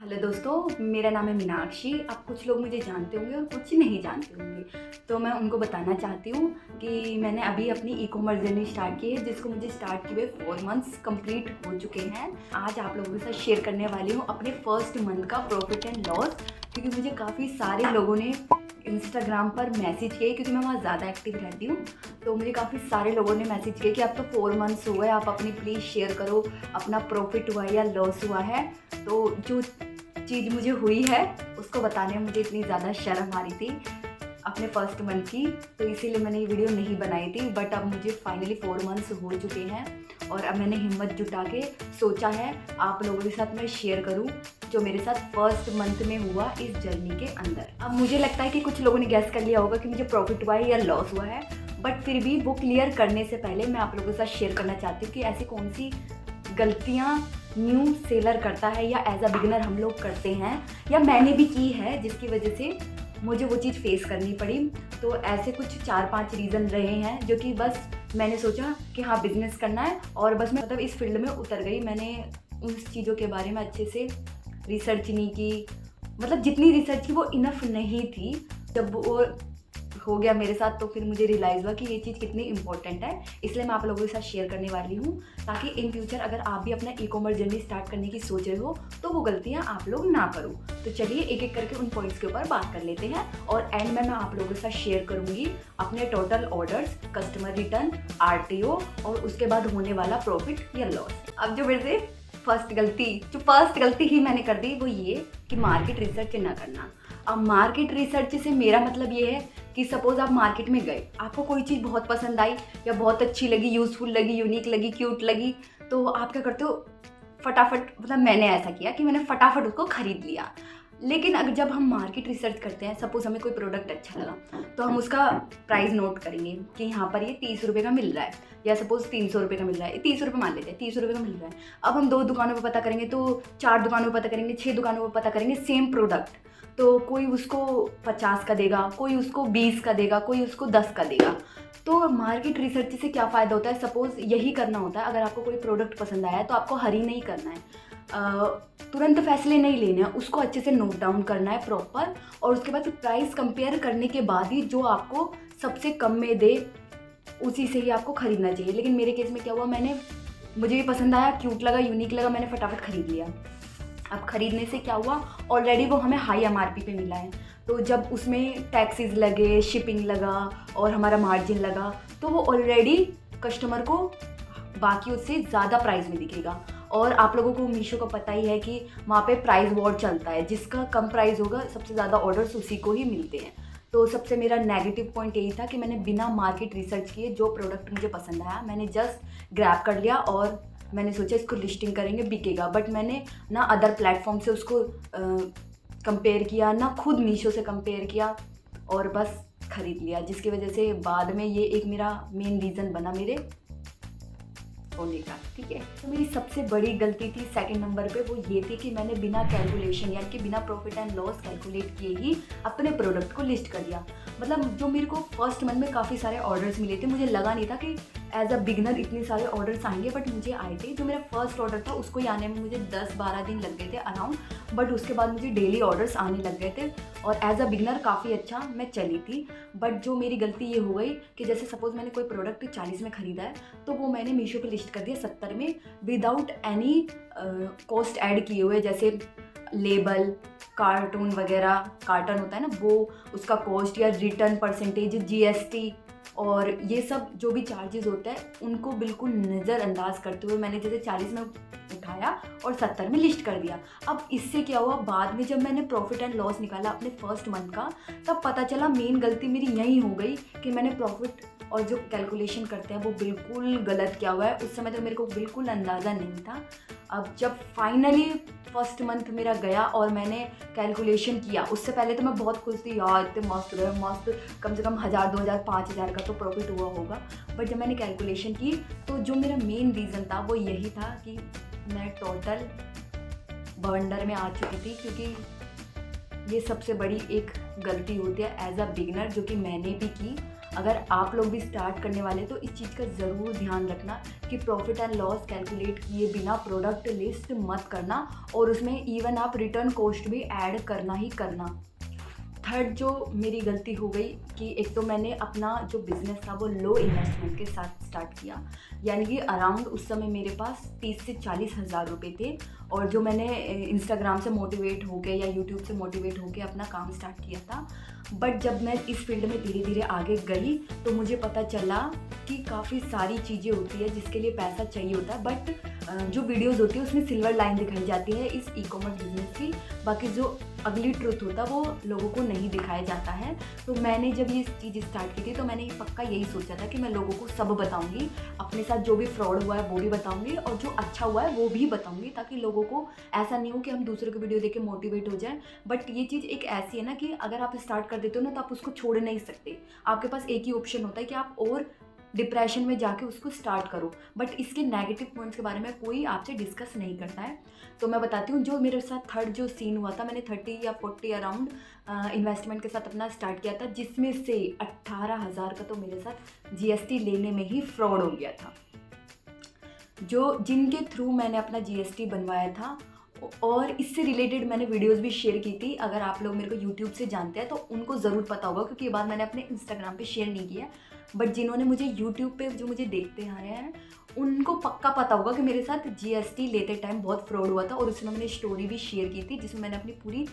Hello दोस्तों, मेरा नाम है मीनाक्षी। आप कुछ लोग मुझे जानते होंगे और कुछ नहीं जानते होंगे, तो मैं उनको बताना चाहती हूँ कि मैंने अभी अपनी ई कॉमर्स जर्नी स्टार्ट की है, जिसको मुझे स्टार्ट किए हुए 4 मंथ्स कंप्लीट हो चुके हैं। आज आप लोगों के साथ शेयर करने वाली हूँ अपने फर्स्ट मंथ का प्रॉफिट एंड लॉस, क्योंकि मुझे काफ़ी सारे लोगों ने इंस्टाग्राम पर मैसेज किए, क्योंकि मैं वहाँ ज़्यादा एक्टिव रहती हूँ। तो मुझे काफ़ी सारे लोगों ने मैसेज किए कि अब तो 4 मंथ्स हो गए, आप अपनी प्लीज़ शेयर करो अपना प्रॉफिट हुआ है या लॉस हुआ है। तो जो चीज़ मुझे हुई है उसको बताने में मुझे इतनी ज़्यादा शर्म आ रही थी अपने फर्स्ट मंथ की, तो इसीलिए मैंने ये वीडियो नहीं बनाई थी। बट अब मुझे फाइनली 4 मंथ्स हो चुके हैं और अब मैंने हिम्मत जुटा के सोचा है आप लोगों के साथ मैं शेयर करूं जो मेरे साथ फर्स्ट मंथ में हुआ इस जर्नी के अंदर। अब मुझे लगता है कि कुछ लोगों ने गैस कर लिया होगा कि मुझे प्रॉफिट हुआ है या लॉस हुआ है, बट फिर भी वो क्लियर करने से पहले मैं आप लोगों के साथ शेयर करना चाहती हूँ कि ऐसी कौन सी गलतियाँ न्यू सेलर करता है या एज अ बिगिनर हम लोग करते हैं या मैंने भी की है, जिसकी वजह से मुझे वो चीज़ फेस करनी पड़ी। तो ऐसे कुछ 4-5 रीज़न रहे हैं जो कि बस मैंने सोचा कि हाँ बिज़नेस करना है और बस मैं मतलब इस फील्ड में उतर गई। मैंने उस चीज़ों के बारे में अच्छे से रिसर्च नहीं की, मतलब जितनी रिसर्च की वो इनफ नहीं थी। जब वो हो गया मेरे साथ तो फिर मुझे रियलाइज़ हुआ कि ये चीज़ कितनी इंपॉर्टेंट है, इसलिए मैं आप लोगों के साथ शेयर करने वाली हूँ, ताकि इन फ्यूचर अगर आप भी अपना ई कॉमर्स जर्नी स्टार्ट करने की सोच रहे हो तो वो गलतियाँ आप लोग ना करो। तो चलिए एक एक करके उन पॉइंट्स के ऊपर बात कर लेते हैं और एंड में मैं आप लोगों के साथ शेयर करूँगी अपने total orders, customer return, RTO और उसके बाद होने वाला प्रॉफिट या लॉस। अब जो मेरे से फर्स्ट गलती ही मैंने कर दी वो ये कि मार्केट रिसर्च ना करना। अब मार्केट रिसर्च से मेरा मतलब ये है कि सपोज़ आप मार्केट में गए, आपको कोई चीज़ बहुत पसंद आई या बहुत अच्छी लगी, यूज़फुल लगी, यूनिक लगी, क्यूट लगी, तो आप क्या करते हो फटाफट, मतलब मैंने ऐसा किया कि मैंने फटाफट उसको ख़रीद लिया। लेकिन अगर जब हम मार्केट रिसर्च करते हैं, सपोज़ हमें कोई प्रोडक्ट अच्छा लगा तो हम उसका प्राइस नोट करेंगे कि यहाँ पर ये 30 रुपये का मिल रहा है, या सपोज़ 300 रुपये का मिल रहा है, 30 रुपये मान लेते हैं, 30 रुपये का मिल रहा है। अब हम 2 दुकानों पर पता करेंगे तो 4 दुकानों पर पता करेंगे, 6 दुकानों पर पता करेंगे सेम प्रोडक्ट, तो कोई उसको 50 का देगा, कोई उसको 20 का देगा, कोई उसको 10 का देगा। तो मार्केट रिसर्च से क्या फ़ायदा होता है, सपोज़ यही करना होता है अगर आपको कोई प्रोडक्ट पसंद आया है तो आपको हरी नहीं करना है, तुरंत फैसले नहीं लेने हैं, उसको अच्छे से नोट डाउन करना है प्रॉपर, और उसके बाद फिर प्राइस कंपेयर करने के बाद ही जो आपको सबसे कम में दे उसी से ही आपको ख़रीदना चाहिए। लेकिन मेरे केस में क्या हुआ, मुझे भी पसंद आया, क्यूट लगा, यूनिक लगा, मैंने फटाफट ख़रीद लिया। अब ख़रीदने से क्या हुआ, ऑलरेडी वो हमें हाई MRP पे मिला है, तो जब उसमें टैक्सेस लगे, शिपिंग लगा और हमारा मार्जिन लगा, तो वो ऑलरेडी कस्टमर को बाकी उससे ज़्यादा प्राइस में दिखेगा। और आप लोगों को मीशो का पता ही है कि वहाँ पे प्राइस वॉर चलता है, जिसका कम प्राइस होगा सबसे ज़्यादा ऑर्डर्स उसी को ही मिलते हैं। तो सबसे मेरा नेगेटिव पॉइंट यही था कि मैंने बिना मार्केट रिसर्च किए जो प्रोडक्ट मुझे पसंद आया मैंने जस्ट ग्रैब कर लिया और मैंने सोचा इसको लिस्टिंग करेंगे, बिकेगा। बट मैंने ना अदर प्लेटफॉर्म से उसको कंपेयर किया, ना खुद मीशो से कंपेयर किया और बस ख़रीद लिया, जिसकी वजह से बाद में ये एक मेरा मेन रीज़न बना मेरे होने का। ठीक है, तो मेरी सबसे बड़ी गलती थी सेकंड नंबर पे, वो ये थी कि मैंने बिना कैलकुलेशन यानी कि बिना प्रॉफिट एंड लॉस कैलकुलेट किए ही अपने प्रोडक्ट को लिस्ट कर दिया। मतलब जो मेरे को फर्स्ट मंथ में काफ़ी सारे ऑर्डर्स मिले थे, मुझे लगा नहीं था कि एज अ बिगनर इतने सारे ऑर्डर्स आएंगे, बट मुझे आए थे। जो मेरा फर्स्ट ऑर्डर था उसको ही आने में मुझे 10-12 दिन लग गए थे अराउंड, बट उसके बाद मुझे डेली ऑर्डर्स आने लग गए थे और एज अ बिगनर काफ़ी अच्छा मैं चली थी। बट जो मेरी गलती ये हो गई कि जैसे सपोज़ मैंने कोई प्रोडक्ट 40 में ख़रीदा है तो वो मैंने मीशो पे लिस्ट कर दिया 70 में, विदाउट एनी कॉस्ट ऐड किए हुए, जैसे लेबल, कार्टून वगैरह, कार्टन होता है ना वो, उसका कॉस्ट या रिटर्न परसेंटेज, GST और ये सब जो भी चार्जेस होते हैं उनको बिल्कुल नज़रअंदाज करते हुए मैंने जैसे 40 में उठाया और 70 में लिस्ट कर दिया। अब इससे क्या हुआ, बाद में जब मैंने प्रॉफिट एंड लॉस निकाला अपने फर्स्ट मंथ का, तब पता चला मेन गलती मेरी यही हो गई कि मैंने प्रॉफिट और जो कैलकुलेशन करते हैं वो बिल्कुल गलत किया हुआ है। उस समय तो मेरे को बिल्कुल अंदाज़ा नहीं था। अब जब फाइनली फर्स्ट मंथ मेरा गया और मैंने कैलकुलेशन किया, उससे पहले तो मैं बहुत खुश थी, यार इतने मस्त हो गए, मस्त, कम से कम 1000, 2000, 5000 का तो प्रॉफिट हुआ होगा। बट जब मैंने कैलकुलेशन की तो जो मेरा मेन रीज़न था वो यही था कि मैं टोटल बवंडर में आ चुकी थी, क्योंकि ये सबसे बड़ी एक गलती होती है एज अ बिगिनर जो कि मैंने भी की। अगर आप लोग भी स्टार्ट करने वाले तो इस चीज़ का ज़रूर ध्यान रखना कि प्रॉफिट एंड लॉस कैलकुलेट किए बिना प्रोडक्ट लिस्ट मत करना, और उसमें इवन आप रिटर्न कॉस्ट भी ऐड करना ही करना। थर्ड जो मेरी गलती हो गई कि एक तो मैंने अपना जो बिज़नेस था वो लो इन्वेस्टमेंट के साथ स्टार्ट किया, यानी कि अराउंड उस समय मेरे पास 30 से 40 हज़ार रुपये थे, और जो मैंने इंस्टाग्राम से मोटिवेट होके या यूट्यूब से मोटिवेट होके अपना काम स्टार्ट किया था। बट जब मैं इस फील्ड में धीरे धीरे आगे गई तो मुझे पता चला कि काफ़ी सारी चीज़ें होती है जिसके लिए पैसा चाहिए होता है, बट जो वीडियोज़ होती है उसमें सिल्वर लाइन दिखाई जाती है इस ई कॉमर्स बिजनेस की, बाकी जो अगली ट्रुथ होता है वो लोगों को नहीं दिखाया जाता है। तो मैंने जब ये चीज़ स्टार्ट की थी तो मैंने पक्का यही सोचा था कि मैं लोगों को सब बताऊंगी, अपने साथ जो भी फ्रॉड हुआ है वो भी बताऊंगी और जो अच्छा हुआ है वो भी बताऊंगी, ताकि लोगों को ऐसा नहीं हो कि हम दूसरों की वीडियो देख के मोटिवेट हो जाए। बट ये चीज़ एक ऐसी है ना कि अगर आप स्टार्ट कर देते हो ना तो आप उसको छोड़ नहीं सकते, आपके पास एक ही ऑप्शन होता है कि आप और डिप्रेशन में जाके उसको स्टार्ट करो, बट इसके नेगेटिव पॉइंट्स के बारे में कोई आपसे डिस्कस नहीं करता है। तो मैं बताती हूँ जो मेरे साथ थर्ड जो सीन हुआ था, मैंने 30 या 40 अराउंड इन्वेस्टमेंट के साथ अपना स्टार्ट किया था, जिसमें से 18,000 का तो मेरे साथ जीएसटी लेने में ही फ्रॉड हो गया था, जो जिनके थ्रू मैंने अपना जीएसटी बनवाया था। और इससे रिलेटेड मैंने वीडियोस भी शेयर की थी, अगर आप लोग मेरे को यूट्यूब से जानते हैं तो उनको ज़रूर पता होगा, क्योंकि ये बात मैंने अपने इंस्टाग्राम पे शेयर नहीं किया। बट जिन्होंने मुझे यूट्यूब पे जो मुझे देखते आ रहे हैं उनको पक्का पता होगा कि मेरे साथ जीएसटी लेते टाइम बहुत फ्रॉड हुआ था, और उसमें मैंने स्टोरी भी शेयर की थी जिसमें मैंने अपनी पूरी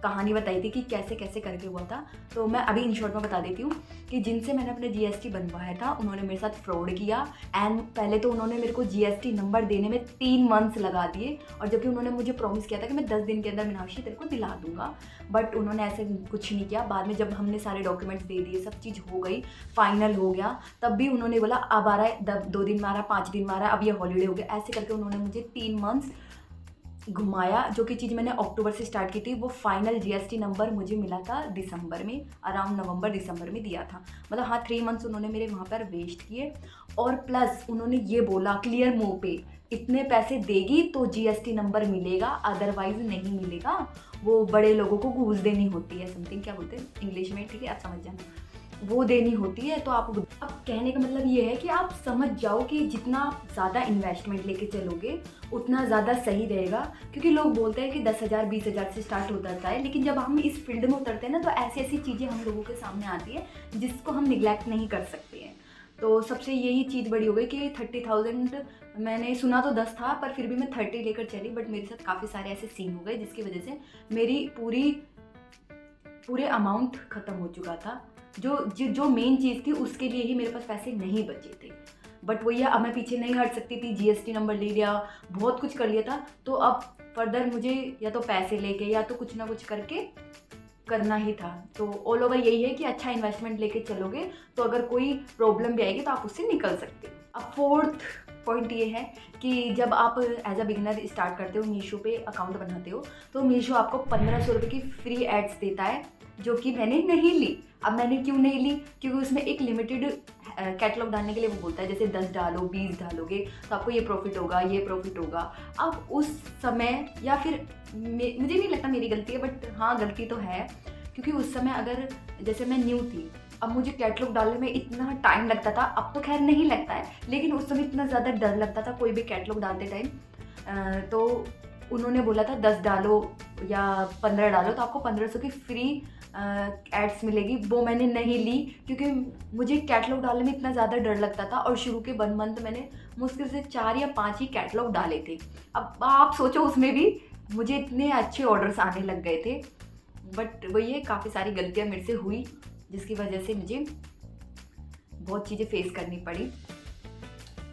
कहानी बताई थी कि कैसे कैसे करके हुआ था। तो मैं अभी इन शॉर्ट में बता देती हूँ कि जिनसे मैंने अपने जीएसटी बनवाया था उन्होंने मेरे साथ फ्रॉड किया। एंड पहले तो उन्होंने मेरे को जीएसटी नंबर देने में 3 मंथ्स लगा दिए, और जबकि उन्होंने मुझे प्रॉमिस किया था कि मैं 10 दिन के अंदर मीनाक्षी तेरे को दिला दूंगा, बट उन्होंने ऐसे कुछ नहीं किया। बाद में जब हमने सारे डॉक्यूमेंट्स दे दिए, सब चीज़ हो गई, फाइनल हो गया, तब भी उन्होंने बोला अब आ रहा है, 2 दिन में आ रहा है, 5 दिन में आ रहा है, अब ये हॉलीडे हो गया, ऐसे करके उन्होंने मुझे 3 मंथ्स घुमाया। जो कि चीज़ मैंने अक्टूबर से स्टार्ट की थी, वो फाइनल जीएसटी नंबर मुझे मिला था दिसंबर में, अराउंड नवंबर दिसंबर में दिया था। मतलब हाँ 3 मंथ्स उन्होंने मेरे वहाँ पर वेस्ट किए, और प्लस उन्होंने ये बोला क्लियर मुंह पे, इतने पैसे देगी तो जीएसटी नंबर मिलेगा, अदरवाइज नहीं मिलेगा। वो बड़े लोगों को घूस देनी होती है, समथिंग क्या बोलते हैं इंग्लिश में, ठीक है आप समझ जाना, वो देनी होती है। तो आप अब कहने का मतलब ये है कि आप समझ जाओ कि जितना ज़्यादा इन्वेस्टमेंट लेके चलोगे उतना ज़्यादा सही रहेगा, क्योंकि लोग बोलते हैं कि 10,000 20,000 से स्टार्ट होता है, लेकिन जब हम इस फील्ड में उतरते हैं ना तो ऐसी ऐसी चीज़ें हम लोगों के सामने आती है जिसको हम निगलेक्ट नहीं कर सकते हैं। तो सबसे यही चीज़ बड़ी हो गई कि 30,000 मैंने सुना तो 10 था, पर फिर भी मैं 30 लेकर चली, बट मेरे साथ काफ़ी सारे ऐसे सीन हो गए जिसकी वजह से मेरी पूरे अमाउंट ख़त्म हो चुका था। जो मेन चीज़ थी उसके लिए ही मेरे पास पैसे नहीं बचे थे। बट वही अब मैं पीछे नहीं हट सकती थी, जीएसटी नंबर ले लिया, बहुत कुछ कर लिया था, तो अब फर्दर मुझे या तो पैसे लेके या तो कुछ ना कुछ करके करना ही था। तो ऑल ओवर यही है कि अच्छा इन्वेस्टमेंट लेके चलोगे तो अगर कोई प्रॉब्लम भी आएगी तो आप उससे निकल सकते हो। अब फोर्थ पॉइंट ये है कि जब आप एज अ बिगिनर स्टार्ट करते हो, मीशो पे अकाउंट बनाते हो, तो मीशो आपको 1500 रुपये की फ्री एड्स देता है, जो कि मैंने नहीं ली। अब मैंने क्यों नहीं ली, क्योंकि उसमें एक लिमिटेड कैटलॉग डालने के लिए वो बोलता है, जैसे 10 डालो 20 डालोगे तो आपको ये प्रॉफिट होगा, ये प्रॉफिट होगा। अब उस समय, या फिर मुझे नहीं लगता मेरी गलती है, बट हाँ गलती तो है, क्योंकि उस समय अगर जैसे मैं न्यू थी, अब मुझे कैटलॉग डालने में इतना टाइम लगता था, अब तो खैर नहीं लगता है, लेकिन उस समय इतना ज़्यादा डर लगता था कोई भी कैटलॉग डालते टाइम। तो उन्होंने बोला था 10 डालो या 15 डालो तो आपको 1500 की फ्री एड्स मिलेगी, वो मैंने नहीं ली क्योंकि मुझे कैटलॉग डालने में इतना ज़्यादा डर लगता था, और शुरू के 1 मंथ मैंने मुश्किल से 4 या 5 ही कैटलॉग डाले थे। अब आप सोचो उसमें भी मुझे इतने अच्छे ऑर्डर्स आने लग गए थे, बट वही है काफ़ी सारी गलतियाँ मेरे से हुई जिसकी वजह से मुझे बहुत चीज़ें फेस करनी पड़ी।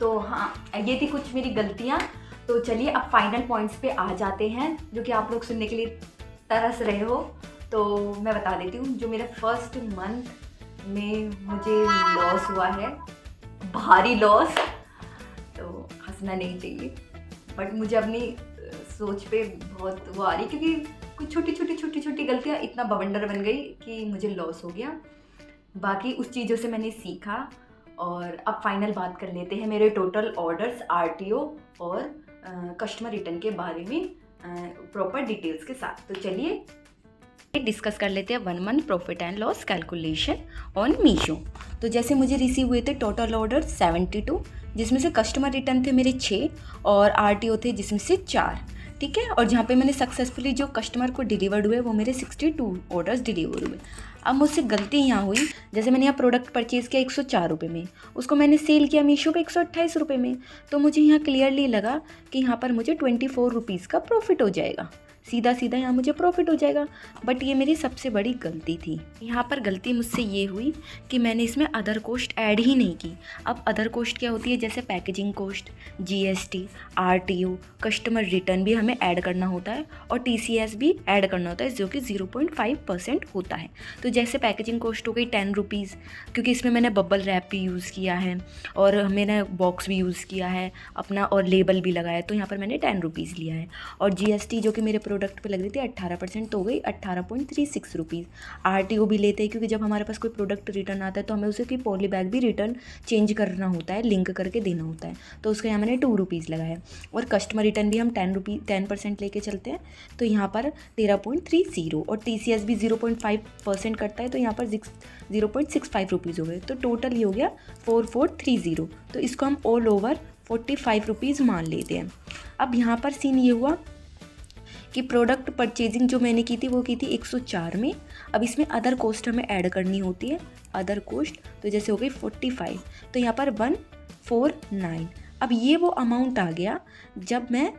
तो हाँ ये थी कुछ मेरी गलतियाँ। तो चलिए अब फाइनल पॉइंट्स पे आ जाते हैं जो कि आप लोग सुनने के लिए तरस रहे हो। तो मैं बता देती हूँ, जो मेरा फर्स्ट मंथ में मुझे लॉस हुआ है, भारी लॉस, तो हंसना नहीं चाहिए, बट मुझे अपनी सोच पे बहुत वो आ रही, क्योंकि कुछ छोटी छोटी गलतियाँ इतना बवंडर बन गई कि मुझे लॉस हो गया। बाकी उस चीज़ों से मैंने सीखा। और अब फाइनल बात कर लेते हैं मेरे टोटल ऑर्डर्स, आरटीओ और कस्टमर रिटर्न के बारे में प्रॉपर डिटेल्स के साथ। तो चलिए डिस्कस कर लेते हैं 1 month profit and loss calculation on Meesho. तो जैसे मुझे रिसीव हुए थे टोटल ऑर्डर 72, जिसमें से कस्टमर रिटर्न थे मेरे 6 और आरटीओ थे जिसमें से 4, ठीक है। और जहाँ पे मैंने सक्सेसफुली जो कस्टमर को डिलीवर्ड हुए वो मेरे 62 ऑर्डर्स डिलीवर हुए। अब मुझसे गलती यहाँ हुई, जैसे मैंने यहाँ प्रोडक्ट परचेज़ किया 104 रुपये में, उसको मैंने सेल किया मीशो पे 128 रुपये में, तो मुझे यहाँ क्लियरली लगा कि यहाँ पर मुझे 24 रुपीज़ का प्रॉफिट हो जाएगा, सीधा सीधा यहाँ मुझे प्रॉफिट हो जाएगा। बट ये मेरी सबसे बड़ी गलती थी। यहाँ पर गलती मुझसे ये हुई कि मैंने इसमें अदर कॉस्ट ऐड ही नहीं की। अब अदर कॉस्ट क्या होती है, जैसे packaging cost, GST, RTO, customer return भी हमें ऐड करना होता है और टीसीएस भी ऐड करना होता है, जो कि 0.5% होता है। तो जैसे पैकेजिंग कॉस्ट हो गई 10 रुपीज़, क्योंकि इसमें मैंने बबल रैप भी यूज़ किया है और मैंने बॉक्स भी यूज़ किया है अपना और लेबल भी लगाया, तो यहाँ पर मैंने 10 रुपीज़ लिया है। और जीएसटी जो कि मेरे प्रोडक्ट पे लग रही थी 18%, तो हो गई 18.36 रुपीज़। आरटीओ भी लेते हैं, क्योंकि जब हमारे पास कोई प्रोडक्ट रिटर्न आता है तो हमें उसे की पॉली बैग भी रिटर्न चेंज करना होता है, लिंक करके देना होता है, तो उसका यहाँ मैंने 2 रुपीज़ लगाया। और कस्टमर रिटर्न भी हम 10% लेके चलते हैं, तो यहाँ पर 13.30 और टीसीएस भी 0.5% करता है, तो यहाँ पर 0.65 रुपीज़ हो गए। तो टोटल ये हो गया 4430। तो इसको हम ऑल ओवर 45 रुपीज़ मान लेते हैं। अब यहाँ पर सीन ये हुआ कि प्रोडक्ट परचेजिंग जो मैंने की थी वो की थी 104 में। अब इसमें अदर कॉस्ट हमें ऐड करनी होती है, अदर कॉस्ट, तो जैसे हो गई 45, तो यहाँ पर 149। अब ये वो अमाउंट आ गया, जब मैं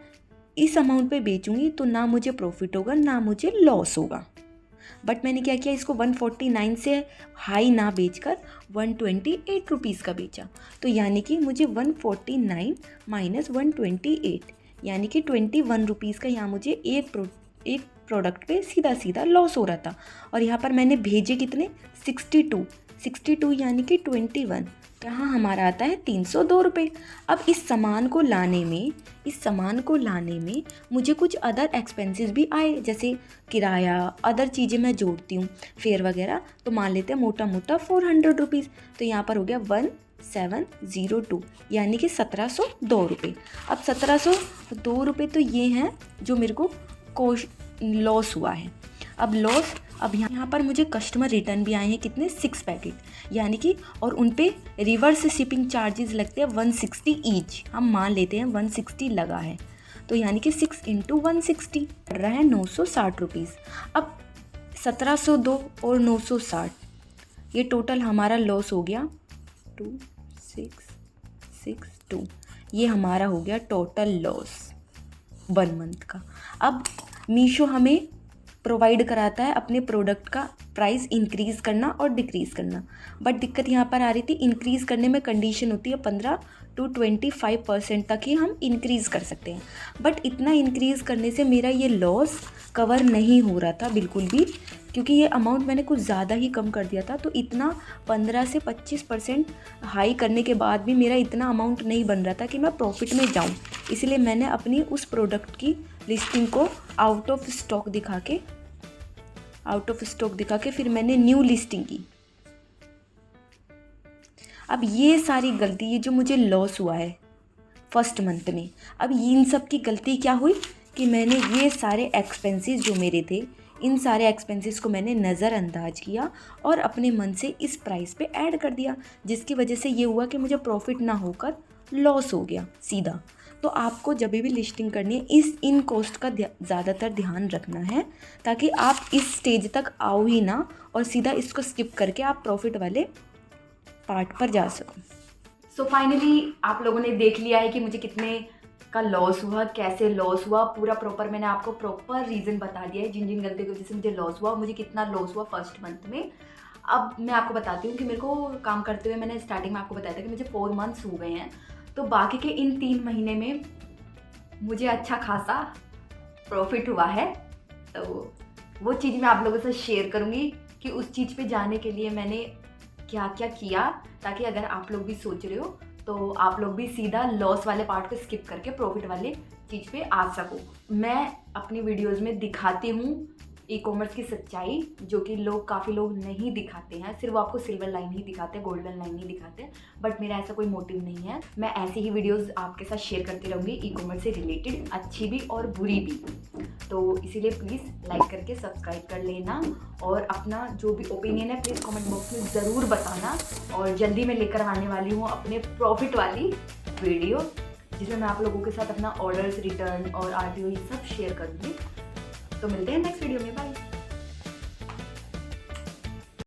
इस अमाउंट पे बेचूंगी तो ना मुझे प्रॉफिट होगा ना मुझे लॉस होगा। बट मैंने क्या किया, इसको 149 से हाई ना बेचकर 128 रुपीज़ का बेचा, तो यानी कि मुझे 149 माइनस 128 यानी कि 21 रुपीज़ का यहाँ मुझे एक प्रोडक्ट पे सीधा सीधा लॉस हो रहा था। और यहाँ पर मैंने भेजे कितने, 62 यानी कि 21, यहाँ हमारा आता है 302 रुपये। अब इस सामान को लाने में मुझे कुछ अदर एक्सपेंसेस भी आए, जैसे किराया, अदर चीज़ें मैं जोड़ती हूँ, फेयर वगैरह, तो मान लेते हैं मोटा मोटा 400 रुपीज़, तो यहाँ पर हो गया 1702 यानी कि 1702 रुपये। अब 1702 रुपये तो ये हैं जो मेरे को लॉस हुआ है। अब यहाँ पर मुझे कस्टमर रिटर्न भी आए हैं कितने, 6 पैकेट, यानी कि, और उन पे रिवर्स शिपिंग चार्जेस लगते हैं 160 ईच, हम मान लेते हैं 160 लगा है, तो यानी कि 6 × 160 पड़ रहा है 960 रुपीज़। अब 1702 और 960 ये टोटल हमारा लॉस हो गया 2662, ये हमारा हो गया टोटल लॉस 1 मंथ का। अब मीशो हमें प्रोवाइड कराता है अपने प्रोडक्ट का प्राइस इंक्रीज़ करना और डिक्रीज़ करना, बट दिक्कत यहाँ पर आ रही थी, इंक्रीज़ करने में कंडीशन होती है 15 to 25% तक ही हम इंक्रीज़ कर सकते हैं। बट इतना इंक्रीज़ करने से मेरा ये लॉस कवर नहीं हो रहा था बिल्कुल भी, क्योंकि ये अमाउंट मैंने कुछ ज़्यादा ही कम कर दिया था, तो इतना 15 से 25% हाई करने के बाद भी मेरा इतना अमाउंट नहीं बन रहा था कि मैं प्रॉफिट में जाऊँ। इसलिए मैंने अपनी उस प्रोडक्ट की लिस्टिंग को आउट ऑफ स्टॉक दिखा के फिर मैंने न्यू लिस्टिंग की। अब ये सारी गलती, ये जो मुझे लॉस हुआ है फर्स्ट मंथ में, अब इन सब की गलती क्या हुई कि मैंने ये सारे एक्सपेंसेस जो मेरे थे, इन सारे एक्सपेंसेस को मैंने नज़रअंदाज किया और अपने मन से इस प्राइस पे ऐड कर दिया, जिसकी वजह से ये हुआ कि मुझे प्रॉफिट ना होकर लॉस हो गया सीधा। तो आपको जब भी लिस्टिंग करनी है इन कॉस्ट का ज़्यादातर ध्यान रखना है, ताकि आप इस स्टेज तक आओ ही ना और सीधा इसको स्किप करके आप प्रॉफिट वाले पार्ट पर जा सको। सो फाइनली आप लोगों ने देख लिया है कि मुझे कितने का लॉस हुआ, कैसे लॉस हुआ, पूरा प्रॉपर मैंने आपको प्रॉपर रीज़न बता दिया है जिन गलतियों की वजह से मुझे लॉस हुआ, मुझे कितना लॉस हुआ फर्स्ट मंथ में। अब मैं आपको बताती हूँ कि मेरे को काम करते हुए, मैंने स्टार्टिंग में आपको बताया था कि मुझे 4 मंथ्स हो गए हैं, तो बाकी के इन 3 महीने में मुझे अच्छा खासा प्रॉफिट हुआ है। तो वो चीज़ मैं आप लोगों से शेयर करूँगी कि उस चीज़ पे जाने के लिए मैंने क्या क्या किया, ताकि अगर आप लोग भी सोच रहे हो तो आप लोग भी सीधा लॉस वाले पार्ट को स्किप करके प्रॉफिट वाले चीज़ पे आ सको। मैं अपनी वीडियोज़ में दिखाती हूँ ई कॉमर्स की सच्चाई, जो कि काफ़ी लोग नहीं दिखाते हैं, सिर्फ वो आपको सिल्वर लाइन ही दिखाते हैं, गोल्डन लाइन नहीं दिखाते। बट मेरा ऐसा कोई मोटिव नहीं है, मैं ऐसी ही वीडियोस आपके साथ शेयर करती रहूँगी ई कॉमर्स से रिलेटेड, अच्छी भी और बुरी भी। तो इसीलिए प्लीज़ लाइक करके सब्सक्राइब कर लेना, और अपना जो भी ओपिनियन है प्लीज़ कमेंट बॉक्स में ज़रूर बताना। और जल्दी मैं लेकर आने वाली हूँ अपने प्रॉफिट वाली वीडियो, जिसमें मैं आप लोगों के साथ अपना ऑर्डर्स, रिटर्न और RTO ये सब शेयर करूँगी। तो मिलते हैं नेक्स्ट वीडियो में, बाय।